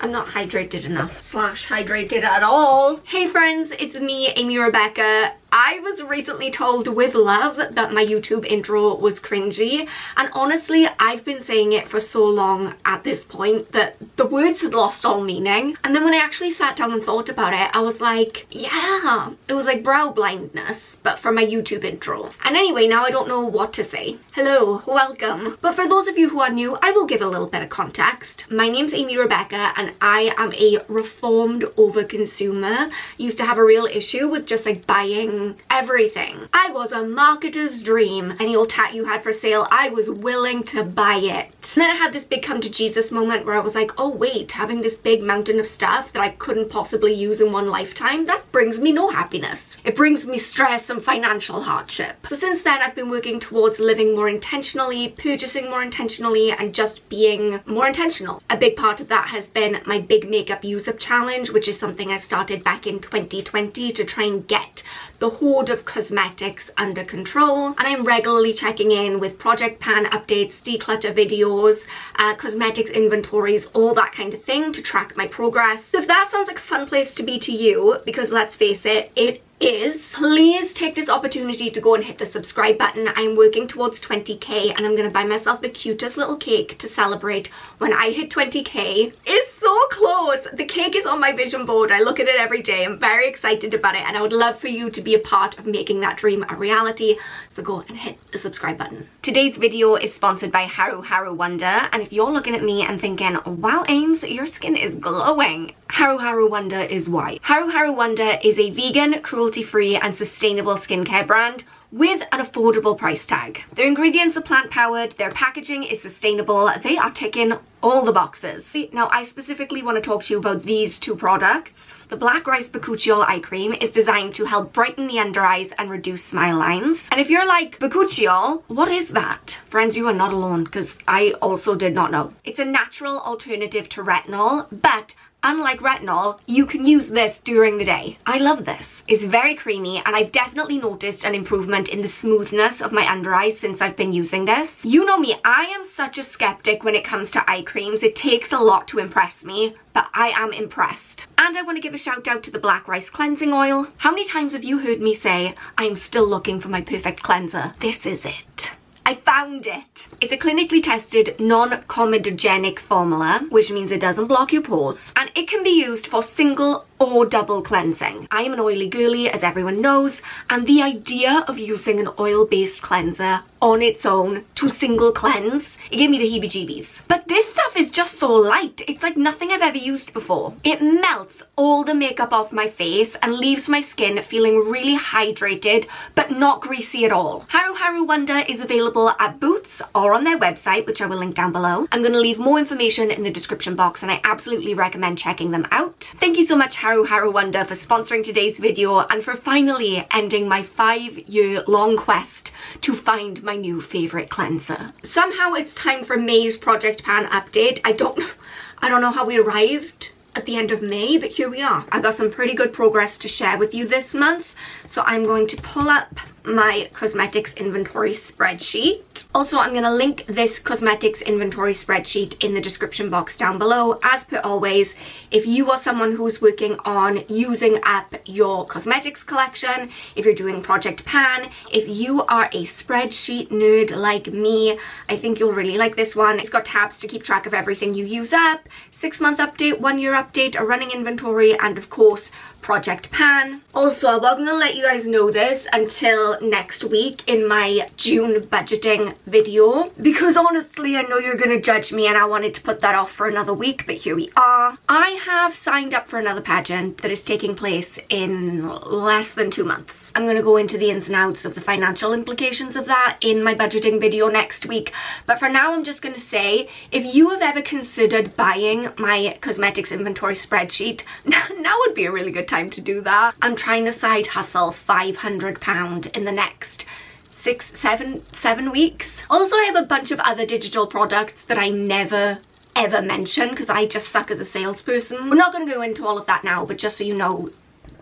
I'm not hydrated enough. Slash hydrated at all. Hey friends, it's me, Amy Rebecca. I was recently told with love that my YouTube intro was cringy, and honestly I've been saying it for so long at this point that the words had lost all meaning. And then when I actually sat down and thought about it, I was like, yeah, it was like brow blindness, but for my YouTube intro. And anyway, now I don't know what to say. Hello, welcome. But for those of you who are new, I will give a little bit of context. My name's Amy Rebecca and I am a reformed overconsumer. Used to have a real issue with just like buying everything. I was a marketer's dream. Any old tat you had for sale, I was willing to buy it. And then I had this big come to Jesus moment where I was like, oh wait, having this big mountain of stuff that I couldn't possibly use in one lifetime, that brings me no happiness. It brings me stress and financial hardship. So since then I've been working towards living more intentionally, purchasing more intentionally, and just being more intentional. A big part of that has been my big makeup use-up challenge, which is something I started back in 2020 to try and get the hoard of cosmetics under control. And I'm regularly checking in with project pan updates, declutter videos, cosmetics inventories, all that kind of thing to track my progress. So if that sounds like a fun place to be to you, because let's face it, it is, please take this opportunity to go and hit the subscribe button. I'm working towards 20k and I'm gonna buy myself the cutest little cake to celebrate when I hit 20k. It's so close. The cake is on my vision board. I look at it every day. I'm very excited about it and I would love for you to be a part of making that dream a reality. So go and hit the subscribe button. Today's video is sponsored by Haruharu Wonder, and if you're looking at me and thinking, wow Ames, your skin is glowing, Haruharu Wonder is why. Haruharu Wonder is a vegan, cruelty-free and sustainable skincare brand with an affordable price tag. Their ingredients are plant-powered, their packaging is sustainable, they are ticking all the boxes. Now I specifically want to talk to you about these two products. The Black Rice Bakuchiol Eye Cream is designed to help brighten the under eyes and reduce smile lines. And if you're like, Bakuchiol, what is that? Friends, you are not alone, because I also did not know. It's a natural alternative to retinol, but unlike retinol, you can use this during the day. I love this. It's very creamy and I've definitely noticed an improvement in the smoothness of my under eyes since I've been using this. You know me, I am such a skeptic when it comes to eye creams. It takes a lot to impress me, but I am impressed. And I want to give a shout out to the Black Rice Cleansing Oil. How many times have you heard me say, I am still looking for my perfect cleanser? This is it. I found it. It's a clinically tested non-comedogenic formula, which means it doesn't block your pores, and it can be used for single or double cleansing. I am an oily girly, as everyone knows, and the idea of using an oil-based cleanser on its own to single cleanse, it gave me the heebie-jeebies. But this stuff is just so light. It's like nothing I've ever used before. It melts all the makeup off my face and leaves my skin feeling really hydrated, but not greasy at all. Haruharu Wonder is available at Boots or on their website, which I will link down below. I'm going to leave more information in the description box and I absolutely recommend checking them out. Thank you so much Haruharu Wonder for sponsoring today's video and for finally ending my 5-year-long quest to find my new favourite cleanser. Somehow it's time for May's project pan update. I don't know how we arrived at the end of May, but here we are. I got some pretty good progress to share with you this month, so I'm going to pull up my cosmetics inventory spreadsheet. Also, I'm going to link this cosmetics inventory spreadsheet in the description box down below. As per always, if you are someone who's working on using up your cosmetics collection, if you're doing Project Pan, if you are a spreadsheet nerd like me, I think you'll really like this one. It's got tabs to keep track of everything you use up, 6-month update, 1-year update, a running inventory, and of course, Project Pan. Also, I wasn't gonna let you guys know this until next week in my June budgeting video, because honestly I know you're gonna judge me and I wanted to put that off for another week, but here we are. I have signed up for another pageant that is taking place in less than 2 months. I'm gonna go into the ins and outs of the financial implications of that in my budgeting video next week, but for now I'm just gonna say, if you have ever considered buying my cosmetics inventory spreadsheet, now would be a really good time to do that. I'm trying to side hustle £500 in the next 7 weeks. Also, I have a bunch of other digital products that I never ever mention because I just suck as a salesperson. We're not going to go into all of that now, but just so you know,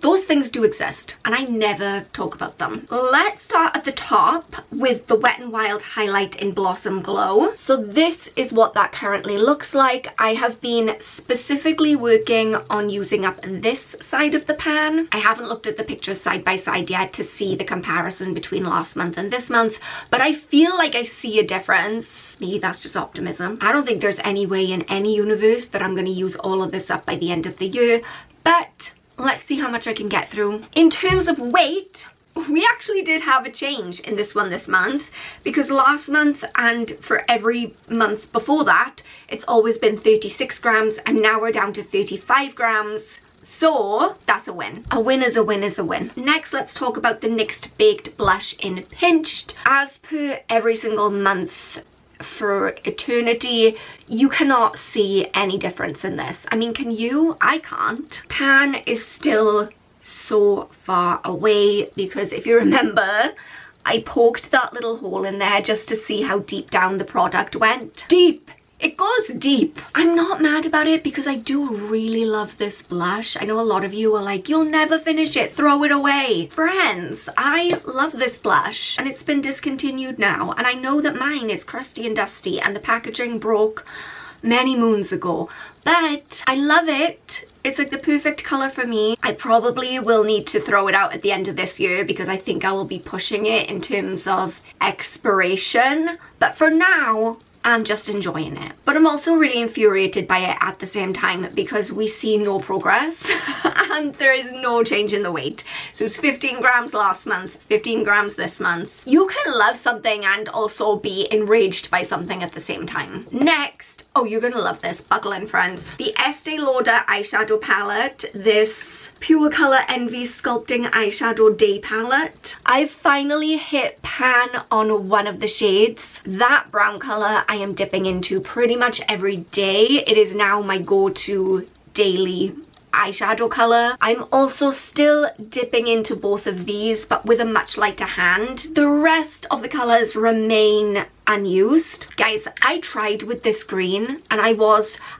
Those things do exist and I never talk about them. Let's start at the top with the Wet n Wild Highlight in Blossom Glow. So this is what that currently looks like. I have been specifically working on using up this side of the pan. I haven't looked at the pictures side by side yet to see the comparison between last month and this month, but I feel like I see a difference. Maybe that's just optimism. I don't think there's any way in any universe that I'm going to use all of this up by the end of the year, but let's see how much I can get through. In terms of weight, we actually did have a change in this one this month, because last month and for every month before that, it's always been 36 grams and now we're down to 35 grams. So that's a win. A win is a win is a win. Next, let's talk about the NYX Baked Blush in Pinched. As per every single month for eternity, you cannot see any difference in this. I mean, can you? I can't. Pan is still so far away because if you remember, I poked that little hole in there just to see how deep down the product went. Deep! It goes deep. I'm not mad about it because I do really love this blush. I know a lot of you are like, you'll never finish it, throw it away. Friends, I love this blush and it's been discontinued now. And I know that mine is crusty and dusty and the packaging broke many moons ago, but I love it. It's like the perfect color for me. I probably will need to throw it out at the end of this year because I think I will be pushing it in terms of expiration. But for now, I'm just enjoying it. But I'm also really infuriated by it at the same time because we see no progress and there is no change in the weight. So it's 15 grams last month, 15 grams this month. You can love something and also be enraged by something at the same time. Next, oh, you're gonna love this. Buckle in, friends. The Estee Lauder eyeshadow palette. This Pure Color Envy Sculpting Eyeshadow Day Palette. I've finally hit pan on one of the shades. That brown color I am dipping into pretty much every day. It is now my go-to daily eyeshadow color. I'm also still dipping into both of these, but with a much lighter hand. The rest of the colors remain unused. Guys, I tried with this green and I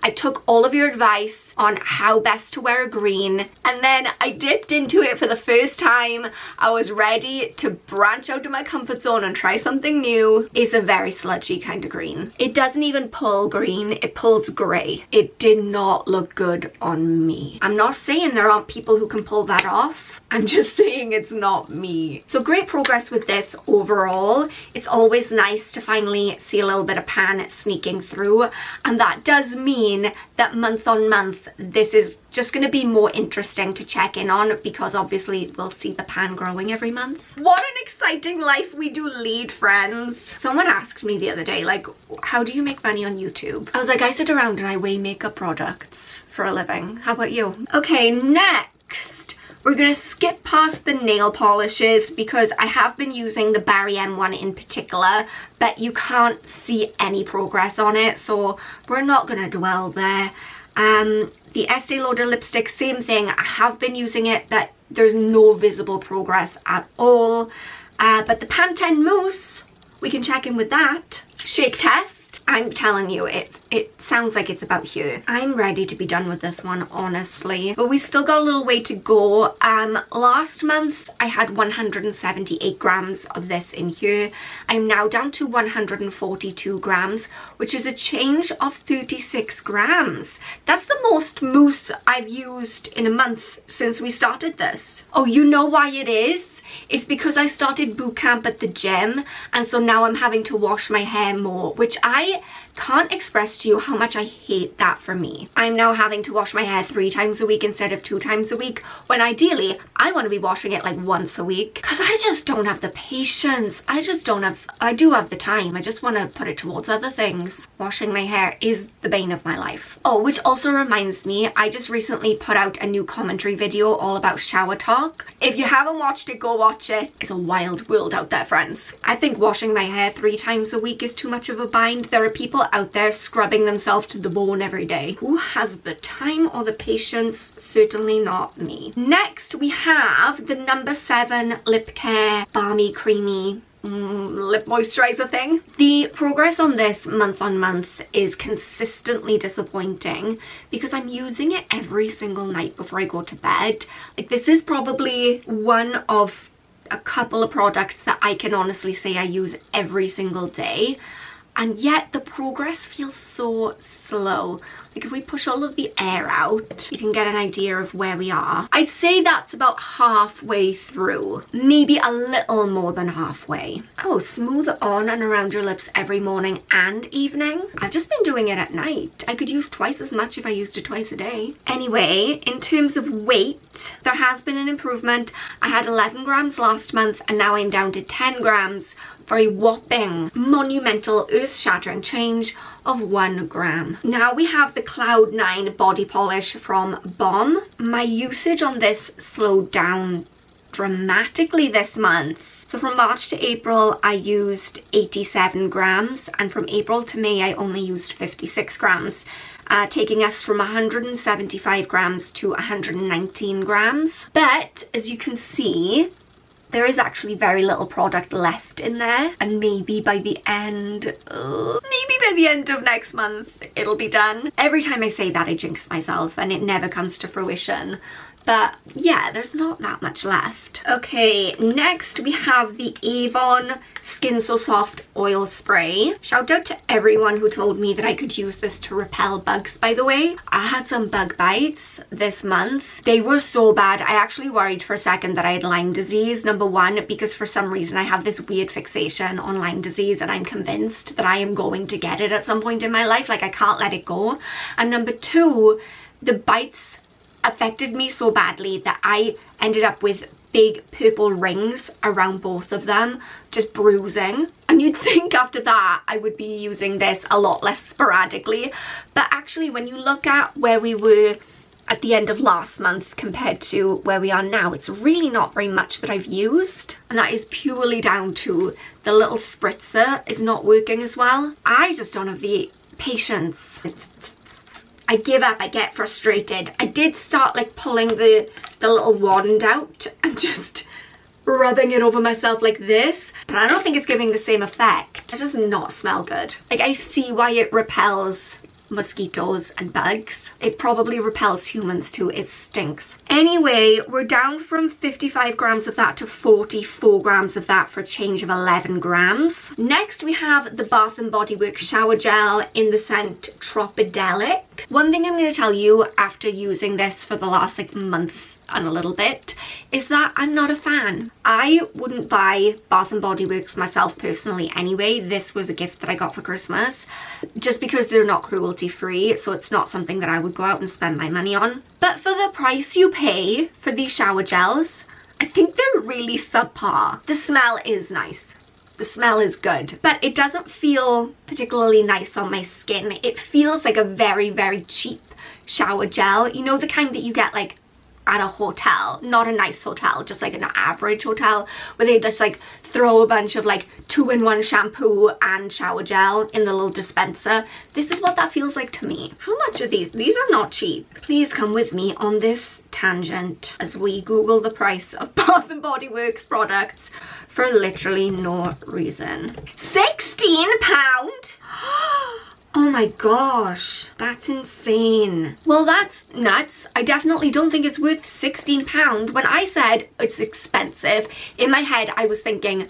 took all of your advice on how best to wear a green and then I dipped into it for the first time. I was ready to branch out of my comfort zone and try something new. It's a very sludgy kind of green. It doesn't even pull green, it pulls grey. It did not look good on me. I'm not saying there aren't people who can pull that off. I'm just saying it's not me. So great progress with this overall. It's always nice to finally see a little bit of pan sneaking through, and that does mean that month on month this is just going to be more interesting to check in on because obviously we'll see the pan growing every month. What an exciting life we do lead, friends. Someone asked me the other day, like, how do you make money on YouTube? I was like, I sit around and I weigh makeup products for a living. How about you? Okay, next we're gonna skip past the nail polishes because I have been using the Barry M one in particular, but you can't see any progress on it, so we're not gonna dwell there. The Estee Lauder lipstick, same thing. I have been using it, but there's no visible progress at all. But the Pantene Mousse, we can check in with that. Shake test. I'm telling you, it sounds like it's about here. I'm ready to be done with this one, honestly. But we still got a little way to go. Last month, I had 178 grams of this in here. I'm now down to 142 grams, which is a change of 36 grams. That's the most mousse I've used in a month since we started this. Oh, you know why it is? It's because I started boot camp at the gym, and so now I'm having to wash my hair more, which I can't express to you how much I hate that for me. I'm now having to wash my hair 3 times a week instead of 2 times a week, when ideally I want to be washing it like once a week because I just don't have the patience. I do have the time. I just want to put it towards other things. Washing my hair is the bane of my life. Oh, which also reminds me, I just recently put out a new commentary video all about shower talk. If you haven't watched it, go watch it. It's a wild world out there, friends. I think washing my hair 3 times a week is too much of a bind. There are people out there scrubbing themselves to the bone every day. Who has the time or the patience? Certainly not me. Next, we have the No. 7 Lip Care Balmy Creamy lip moisturizer thing. The progress on this month on month is consistently disappointing because I'm using it every single night before I go to bed. Like, this is probably one of a couple of products that I can honestly say I use every single day, and yet the progress feels so slow. Like, if we push all of the air out, you can get an idea of where we are. I'd say that's about halfway through, maybe a little more than halfway. Oh, smooth on and around your lips every morning and evening. I've just been doing it at night. I could use twice as much if I used it twice a day. Anyway, in terms of weight, there has been an improvement. I had 11 grams last month and now I'm down to 10 grams for a whopping, monumental, earth-shattering change of 1 gram. Now we have the Cloud 9 body polish from Bomb. My usage on this slowed down dramatically this month. So from March to April, I used 87 grams, and from April to May, I only used 56 grams. Taking us from 175 grams to 119 grams. But as you can see, there is actually very little product left in there, and maybe by the end of next month it'll be done. Every time I say that, I jinx myself and it never comes to fruition. But yeah, there's not that much left. Okay, next we have the Avon Skin So Soft Oil Spray. Shout out to everyone who told me that I could use this to repel bugs, by the way. I had some bug bites this month. They were so bad. I actually worried for a second that I had Lyme disease. Number one, because for some reason I have this weird fixation on Lyme disease and I'm convinced that I am going to get it at some point in my life. Like, I can't let it go. And number two, the bites affected me so badly that I ended up with big purple rings around both of them, just bruising. And you'd think after that I would be using this a lot less sporadically, but actually when you look at where we were at the end of last month compared to where we are now, it's really not very much that I've used, and that is purely down to the little spritzer is not working as well. I just don't have the patience. I give up, I get frustrated. I did start like pulling the little wand out and just rubbing it over myself like this, but I don't think it's giving the same effect. It does not smell good. Like, I see why it repels mosquitoes and bugs. It probably repels humans too. It stinks. Anyway, we're down from 55 grams of that to 44 grams of that for a change of 11 grams. Next we have the Bath & Body Works shower gel in the scent Tropidelic. One thing I'm going to tell you after using this for the last like month and a little bit is that I'm not a fan. I wouldn't buy Bath & Body Works myself personally anyway. This was a gift that I got for Christmas just because they're not cruelty free, so it's not something that I would go out and spend my money on. But for the price you pay for these shower gels, I think they're really subpar. The smell is nice. The smell is good, but it doesn't feel particularly nice on my skin. It feels like a very, very cheap shower gel. You know, the kind that you get like at a hotel, not a nice hotel, just like an average hotel where they just like throw a bunch of like 2-in-1 shampoo and shower gel in the little dispenser. This is what that feels like to me. How much are these? These are not cheap. Please come with me on this tangent as we Google the price of Bath & Body Works products for literally no reason. £16? Oh my gosh, that's insane. Well, that's nuts. I definitely don't think it's worth £16. When I said it's expensive, in my head I was thinking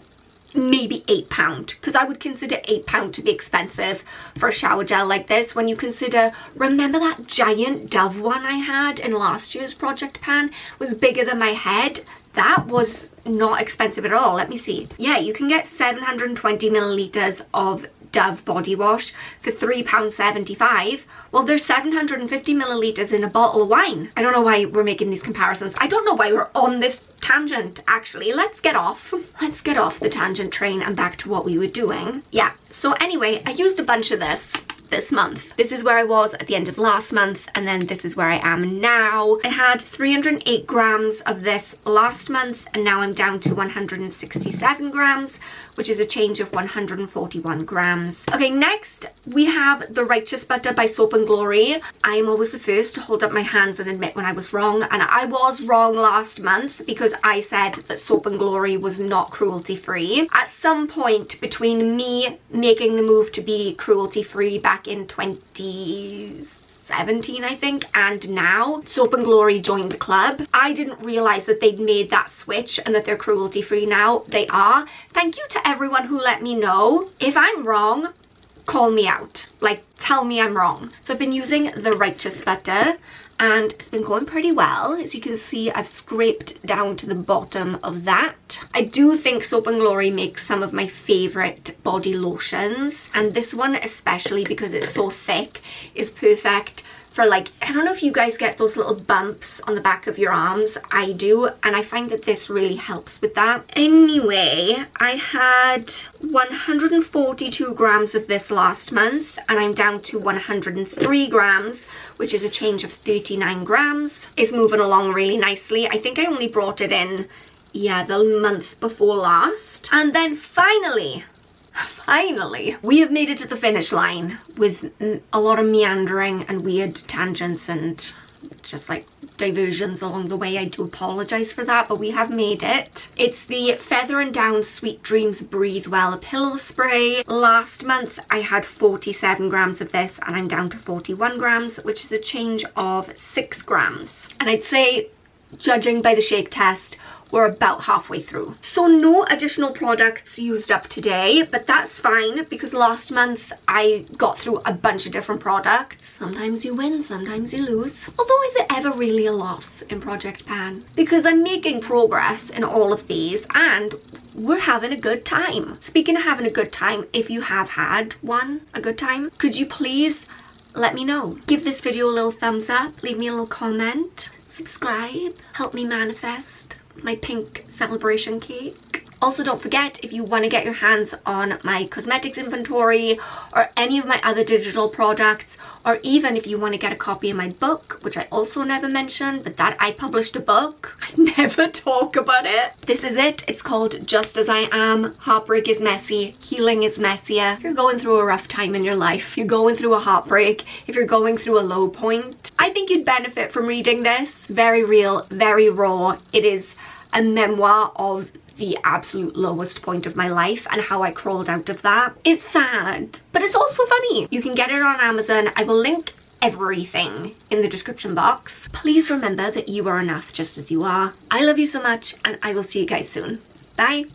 maybe £8, because I would consider £8 to be expensive for a shower gel like this. When you consider, remember that giant Dove one I had in last year's project pan? It was bigger than my head. That was not expensive at all. Let me see. Yeah, you can get 720 millilitres of Dove body wash for £3.75. Well, there's 750 millilitres in a bottle of wine. I don't know why we're making these comparisons. I don't know why we're on this tangent, actually. Let's get off the tangent train and back to what we were doing. Yeah, so anyway, I used a bunch of this this month. This is where I was at the end of last month, and then this is where I am now. I had 308 grams of this last month, and now I'm down to 167 grams, which is a change of 141 grams. Okay, next we have the Righteous Butter by Soap and Glory. I am always the first to hold up my hands and admit when I was wrong, and I was wrong last month because I said that Soap and Glory was not cruelty free. At some point between me making the move to be cruelty free back in 2017, I think, and now Soap and Glory joined the club. I didn't realize that they'd made that switch and that they're cruelty free now. They are. Thank you to everyone who let me know. If I'm wrong, call me out. Like, tell me I'm wrong. So I've been using the Righteous Butter, and it's been going pretty well. As you can see, I've scraped down to the bottom of that. I do think Soap and Glory makes some of my favorite body lotions, and this one especially, because it's so thick, is perfect for, like, I don't know if you guys get those little bumps on the back of your arms. I do, and I find that this really helps with that. Anyway, I had 142 grams of this last month, and I'm down to 103 grams, which is a change of 39 grams. It's moving along really nicely. I think I only brought it in, yeah, the month before last. And then finally, we have made it to the finish line with a lot of meandering and weird tangents and just like diversions along the way. I do apologize for that, but we have made it. It's the Feather and Down Sweet Dreams Breathe Well pillow spray. Last month I had 47 grams of this, and I'm down to 41 grams, which is a change of 6 grams. And I'd say, judging by the shake test, we're about halfway through. So no additional products used up today, but that's fine because last month I got through a bunch of different products. Sometimes you win, sometimes you lose. Although, is it ever really a loss in Project Pan? Because I'm making progress in all of these and we're having a good time. Speaking of having a good time, if you have had a good time, could you please let me know? Give this video a little thumbs up, leave me a little comment, subscribe, help me manifest my pink celebration cake. Also, don't forget, if you want to get your hands on my cosmetics inventory or any of my other digital products, or even if you want to get a copy of my book, which I also never mentioned, but that I published a book. I never talk about it. This is it. It's called Just As I Am. Heartbreak is messy. Healing is messier. If you're going through a rough time in your life, if you're going through a heartbreak, if you're going through a low point, I think you'd benefit from reading this. Very real, very raw. It is a memoir of the absolute lowest point of my life and how I crawled out of that. It's sad, but it's also funny. You can get it on Amazon. I will link everything in the description box. Please remember that you are enough just as you are. I love you so much, and I will see you guys soon. Bye.